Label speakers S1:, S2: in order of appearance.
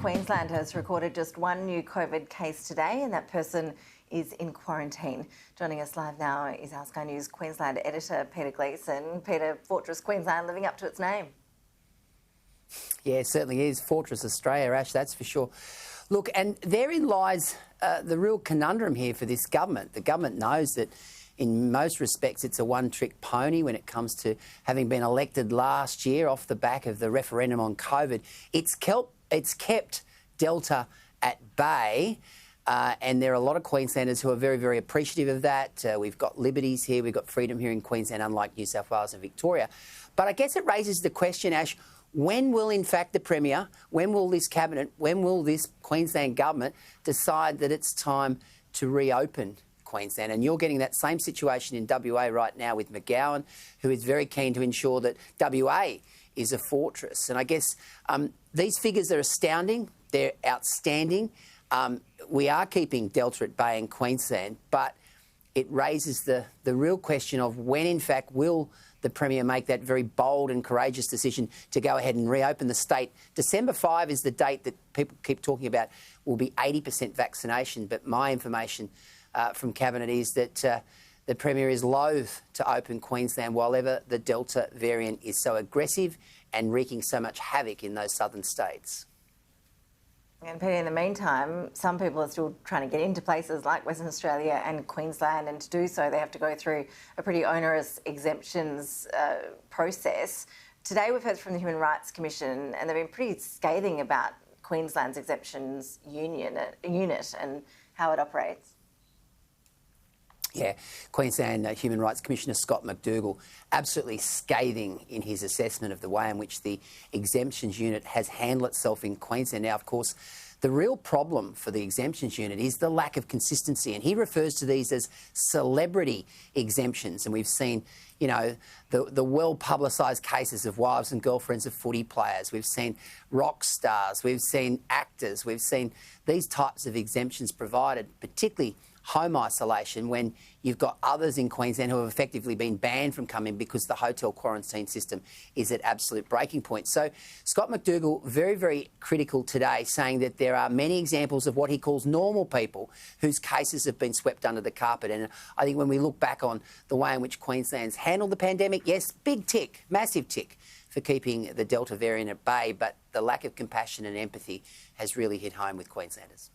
S1: Queensland has recorded just one new COVID case today, and that person is in quarantine. Joining us live now is our Sky News Queensland Editor Peter Gleeson. Peter, Fortress Queensland living up to its name.
S2: Yeah, it certainly is. Fortress Australia, Ash, that's for sure. Look, and therein lies the real conundrum here for this government. The government knows that in most respects it's a one-trick pony when it comes to having been elected last year off the back of the referendum on COVID. It's kept Delta at bay, and there are a lot of Queenslanders who are very, very appreciative of that. We've got liberties here, we've got freedom here in Queensland, unlike New South Wales and Victoria. But I guess it raises the question, Ash, when will, in fact, the Premier, when will this Cabinet, when will this Queensland Government decide that it's time to reopen Queensland? And you're getting that same situation in WA right now with McGowan, who is very keen to ensure that WA is a fortress. And I guess these figures are astounding. They're outstanding. We are keeping Delta at bay in Queensland, but it raises the real question of when, in fact, will the Premier make that very bold and courageous decision to go ahead and reopen the state. December 5 is the date that people keep talking about will be 80% vaccination, but my information from Cabinet is that the Premier is loath to open Queensland while ever the Delta variant is so aggressive and wreaking so much havoc in those southern states.
S1: And Peter, in the meantime, some people are still trying to get into places like Western Australia and Queensland, and to do so they have to go through a pretty onerous exemptions process. Today we've heard from the Human Rights Commission, and they've been pretty scathing about Queensland's exemptions unit and how it operates.
S2: Yeah, Queensland Human Rights Commissioner Scott McDougall absolutely scathing in his assessment of the way in which the exemptions unit has handled itself in Queensland. Now, of course, the real problem for the exemptions unit is the lack of consistency, and he refers to these as celebrity exemptions. And we've seen, you know, the well-publicised cases of wives and girlfriends of footy players. We've seen rock stars. We've seen actors. We've seen these types of exemptions provided, particularly home isolation, when you've got others in Queensland who have effectively been banned from coming because the hotel quarantine system is at absolute breaking point. So Scott McDougall very, very critical today, saying that there are many examples of what he calls normal people whose cases have been swept under the carpet. And I think when we look back on the way in which Queensland's handled the pandemic, yes, big tick, massive tick for keeping the Delta variant at bay, but the lack of compassion and empathy has really hit home with Queenslanders.